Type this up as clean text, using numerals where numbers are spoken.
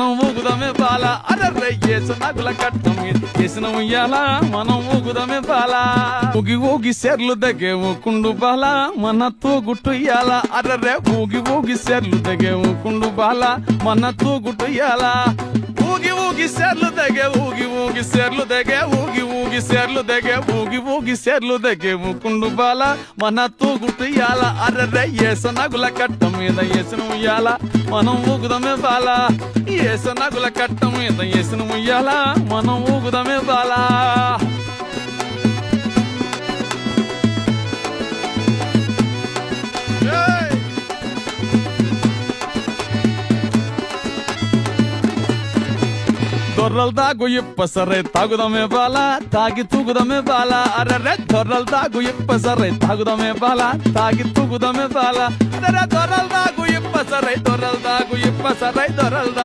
మనం ఊగుదమే బాల అర్రర్రే ఏసు నగుల కట్టం చేసిన ఉయ్యాల మనం ఊగుదమే బాల ఊగి ఊగి సెర్లు దగేవు కుండు బాల మన తూగుట్టుయ్యాల అర్రర్రే ఊగి ఊగి సెర్లు దగేవు కుండు బాల మన తూగుట్టుయ్యాల ఊగి ఊగి సెర్లు దగే ఊగి ఊగి సెర్లు దగే ఊగి ఊగి సెర్లు దగే ఊగి ఊగి సెర్లు దగే కుండు బాల మన తూగుట్టుయ్యాల అర్రర్రే ఏసు నగుల కట్ట మీద ఏసును ఉయ్యాల మనం ఊగుదమే బాల ఏసు నగుల కట్ట మీద ఏసును ఉయ్యాల మనం ఊగుదమే బాల దొర్రల్ దాగు ఇప్పసరే తాగుదమే బాల తాగి తూగుదమే బాల అర్రర్రే దొర్రల్ దాగు ఇప్పసరే తాగుదమే బాల తాగి తూగుదమే బాల అర్రర్రే దొర్రల్ దాగు ఇప్పసరే దొర్రల్ దాగు ఇప్పసరే దొర్రల్